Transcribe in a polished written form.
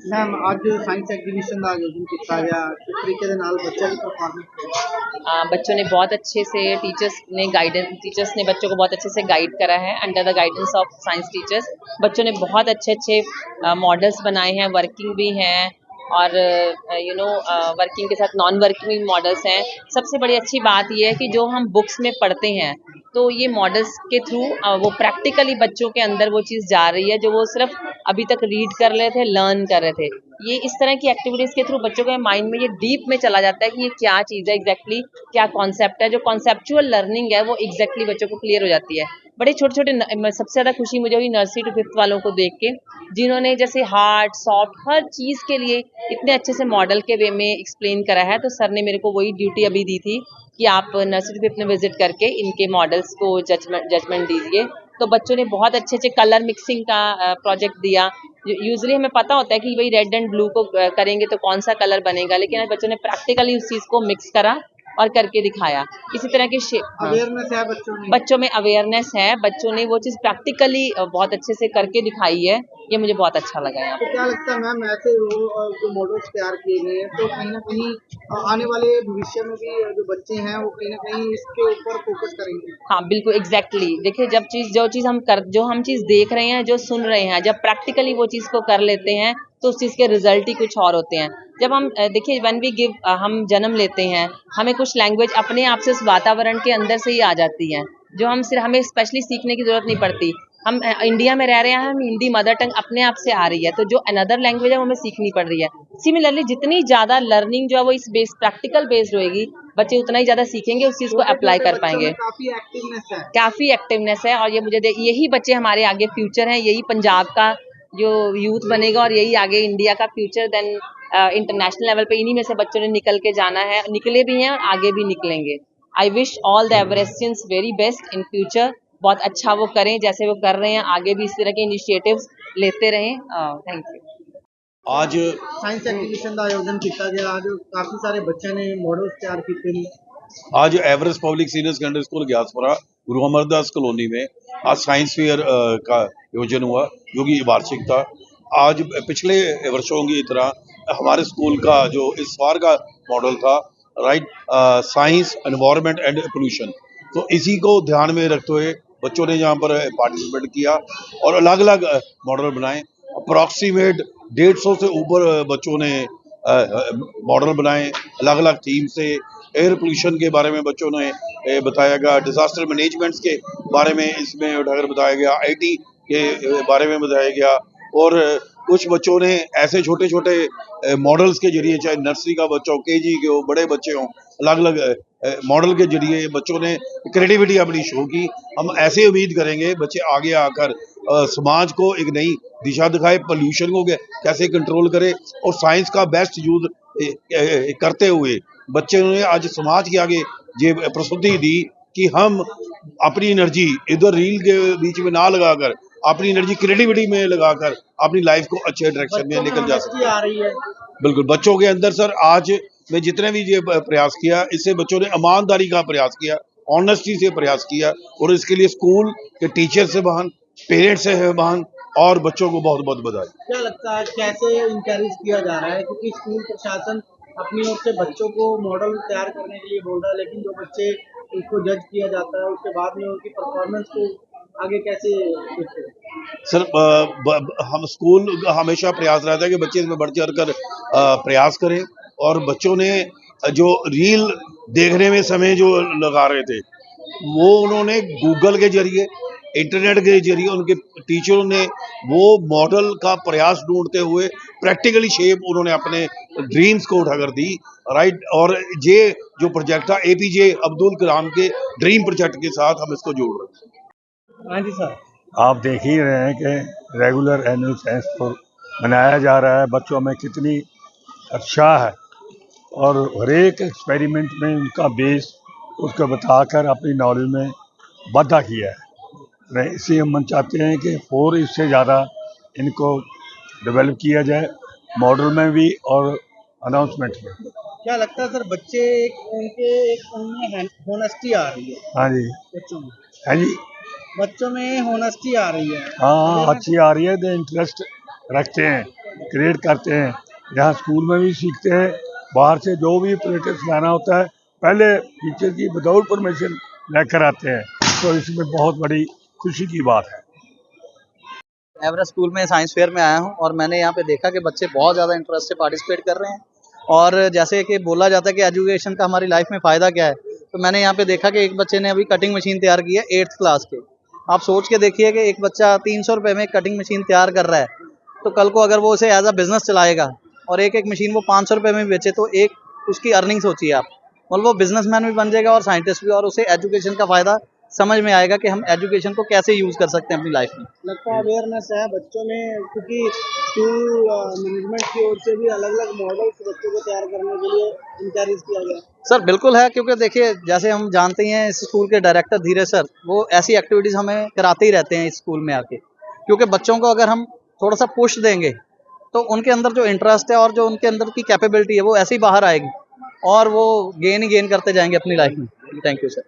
Ma'am आज science exhibition का आयोजन किया गया किस तरीके ਦੇ ਨਾਲ ਬੱਚਿਆਂ ਦੀ परफॉर्मेंस बच्चों ने बहुत अच्छे से टीचर्स ने बच्चों को बहुत अच्छे से गाइड करा है under the guidance of science teachers. बच्चों ने बहुत अच्छे अच्छे मॉडल्स बनाए हैं, वर्किंग भी हैं और वर्किंग के साथ नॉन वर्किंग मॉडल्स हैं। सबसे बड़ी अच्छी बात यह है कि जो हम बुक्स में पढ़ते हैं तो ये मॉडल्स के थ्रू वो प्रैक्टिकली बच्चों के अंदर वो चीज़ जा रही है जो वो सिर्फ अभी तक रीड कर रहे थे, लर्न कर रहे थे। ये इस तरह की एक्टिविटीज़ के थ्रू बच्चों के माइंड में ये डीप में चला जाता है कि ये क्या चीज़ है एग्जैक्टली, क्या कॉन्सेप्ट है। जो कॉन्सेप्चुअल लर्निंग है वो एग्जैक्टली बच्चों को क्लियर हो जाती है। बड़े छोटे छोटे सबसे ज़्यादा खुशी मुझे हुई नर्सरी टू फिफ्थ वालों को देख के, जिन्होंने जैसे हार्ड सॉफ्ट हर चीज़ के लिए इतने अच्छे से मॉडल के वे में एक्सप्लेन करा है। तो सर ने मेरे को वही ड्यूटी अभी दी थी कि आप नर्सरी टू फिफ्थ में विजिट करके इनके मॉडल्स को जजमेंट दीजिए। तो बच्चों ने बहुत अच्छे अच्छे कलर मिक्सिंग का प्रोजेक्ट दिया। यूजुअली हमें पता होता है कि भाई रेड एंड ब्लू को करेंगे तो कौन सा कलर बनेगा, लेकिन आज बच्चों ने प्रैक्टिकली उस चीज़ को मिक्स करा और करके दिखाया। इसी तरह के अवेयरनेस है बच्चों में अवेयरनेस है, बच्चों ने वो चीज़ प्रैक्टिकली बहुत अच्छे से करके दिखाई है। ये मुझे बहुत अच्छा लगा। यहाँ तो क्या लगता है मैम ऐसे वो जो मॉडल्स तैयार किए गए हैं तो कहीं ना कहीं आने वाले भविष्य में भी जो बच्चे हैं वो कहीं ना कहीं इसके ऊपर फोकस करेंगे। हाँ बिल्कुल एग्जैक्टली। देखिए जो हम चीज़ देख रहे हैं, जो सुन रहे हैं, जब प्रैक्टिकली वो चीज़ को कर लेते हैं तो उस चीज़ के रिजल्ट ही कुछ और होते हैं। जब हम देखिए व्हेन वी गिव हम जन्म लेते हैं, हमें कुछ लैंग्वेज अपने आप से उस वातावरण के अंदर से ही आ जाती है, जो हमें स्पेशली सीखने की जरूरत नहीं पड़ती। हम इंडिया में रह रहे हैं, हम हिंदी मदर टंग अपने आप से आ रही है, तो जो अनदर लैंग्वेज है वो हमें सीखनी पड़ रही है। सिमिलरली जितनी ज़्यादा लर्निंग जो है वो इस प्रैक्टिकल बेस्ड होएगी, बच्चे उतना ही ज़्यादा सीखेंगे, उस चीज़ को अप्लाई कर पाएंगे। काफ़ी एक्टिवनेस है और ये यही बच्चे हमारे आगे फ्यूचर हैं, यही पंजाब का जो यूथ बनेगा और यही आगे इंडिया का फ्यूचर देन इंटरनेशनल लेवल पे इन्हीं में से बच्चों ने निकल के जाना है, निकले भी हैं और आगे भी निकलेंगे। I wish all the Everestians very best in future. बहुत अच्छा वो करें जैसे वो कर रहे हैं, आगे भी इस तरह के इनिशिएटिव्स लेते रहें। Thank you. आज साइंस एग्जीबिशन का आयोजन किया गया, आज काफी सारे बच्चों ने मॉडल्स तैयार किए। आज Everest public senior secondary school Giaspura गुरु अमरदास कॉलोनी में आज साइंस फेयर का आयोजन हुआ जो कि वार्षिक था। आज पिछले वर्षों की तरह हमारे स्कूल का जो इस बार का मॉडल था right science environment and pollution, तो इसी को ध्यान में रखते हुए बच्चों ने यहाँ पर पार्टिसिपेट किया और अलग अलग मॉडल बनाए। अप्रॉक्सीमेट 150 से ऊपर बच्चों ने मॉडल बनाए अलग अलग थीम से। एयर पोल्यूशन के बारे में बच्चों ने बताया गया, डिजास्टर मैनेजमेंट्स के बारे में इसमें उठाकर बताया गया, आईटी के बारे में बताया गया और कुछ बच्चों ने ऐसे छोटे छोटे मॉडल्स के जरिए, चाहे नर्सरी का बच्चा हो, केजी के हो, बड़े बच्चे हों, अलग अलग मॉडल के जरिए बच्चों ने क्रिएटिविटी अपनी शो की। हम ऐसे उम्मीद करेंगे बच्चे आगे आकर समाज को एक नई दिशा दिखाए, पोल्यूशन को कैसे कंट्रोल करे और साइंस का बेस्ट यूज करते हुए बच्चे ने आज समाज के आगे ये प्रस्तुति दी कि हम अपनी एनर्जी इधर रील के बीच में ना लगाकर अपनी एनर्जी क्रिएटिविटी में लगाकर अपनी लाइफ को अच्छे डायरेक्शन में लेकर जा सकते हैं। बिल्कुल बच्चों के अंदर सर आज मैं जितने भी ये प्रयास किया, इससे बच्चों ने ईमानदारी का प्रयास किया, ऑनेस्टी से प्रयास किया और इसके लिए स्कूल के टीचर से बहन, पेरेंट्स से बहन और बच्चों को बहुत बहुत बधाई। क्या लगता है कैसे इंकरेज किया जा रहा है, क्योंकि स्कूल प्रशासन अपनी ओर से बच्चों को मॉडल तैयार करने के लिए बोल रहा है, लेकिन जो बच्चे उसको जज किया जाता है उसके बाद में उनकी परफॉर्मेंस को आगे कैसे देखते हैं? सर हम स्कूल हमेशा प्रयास रहता है कि बच्चे इसमें बढ़ चढ़ कर प्रयास करें और बच्चों ने जो रील देखने में समय जो लगा रहे थे वो उन्होंने गूगल के जरिए, इंटरनेट के जरिए उनके टीचरों ने वो मॉडल का प्रयास ढूंढते हुए प्रैक्टिकली शेप उन्होंने अपने ड्रीम्स को उठाकर दी राइट। और ये जो प्रोजेक्ट था एपीजे अब्दुल कलाम के ड्रीम प्रोजेक्ट के साथ हम इसको जोड़ रहे हैं। हाँ जी सर, आप देख ही रहे हैं कि रेगुलर एनुअल साइंस फॉर मनाया जा रहा है, बच्चों में कितनी उत्साह है और हर एक एक्सपेरिमेंट में उनका बेस उसको बताकर अपनी नॉलेज में वाधा किया है। इसलिए हम चाहते हैं कि और इससे ज़्यादा इनको डेवलप किया जाए मॉडल में भी और अनाउंसमेंट में। क्या लगता है सर बच्चे उनमें होनेस्टी आ रही है? हाँ जी, बच्चों में, हाँ जी, बच्चों में होनेस्टी आ रही है। हाँ अच्छी आ रही है, तो इंटरेस्ट रखते हैं क्रिएट करते हैं। यहाँ स्कूल में भी सीखते हैं, बाहर से जो भी प्रेटिस लाना होता है पहले टीचर की विदाउट परमिशन लेकर आते हैं, तो इसमें बहुत बड़ी खुशी की बात है। एवरेस्ट स्कूल में साइंस फेयर में आया हूँ और मैंने यहाँ पे देखा कि बच्चे बहुत ज़्यादा इंटरेस्ट से पार्टिसिपेट कर रहे हैं। और जैसे कि बोला जाता है कि एजुकेशन का हमारी लाइफ में फ़ायदा क्या है, तो मैंने यहाँ पे देखा कि एक बच्चे ने अभी कटिंग मशीन तैयार की है 8th क्लास के। आप सोच के देखिए कि एक बच्चा 300 रुपये में कटिंग मशीन तैयार कर रहा है, तो कल को अगर वो उसे एज अ बिज़नेस चलाएगा और एक एक मशीन वो 500 रुपये में बेचे, तो एक उसकी अर्निंग सोचिए आप। मतलब वो बिजनेसमैन भी बन जाएगा और साइंटिस्ट भी, और उसे एजुकेशन का फ़ायदा समझ में आएगा कि हम एजुकेशन को कैसे यूज़ कर सकते हैं अपनी लाइफ में। लगता है अवेयरनेस है बच्चों में, क्योंकि स्कूल मैनेजमेंट की ओर से भी अलग अलग मॉडल्स बच्चों को तैयार करने के लिए इंकरेज किया गया। सर बिल्कुल है, क्योंकि देखिए जैसे हम जानते ही हैं इस स्कूल के डायरेक्टर धीरज सर, वो ऐसी एक्टिविटीज़ हमें कराते ही रहते हैं इस स्कूल में आके। क्योंकि बच्चों को अगर हम थोड़ा सा पुश देंगे तो उनके अंदर जो इंटरेस्ट है और जो उनके अंदर की कैपेबिलिटी है वो ऐसे ही बाहर आएगी और वो गेन ही गेन करते जाएंगे अपनी लाइफ में। Thank you sir.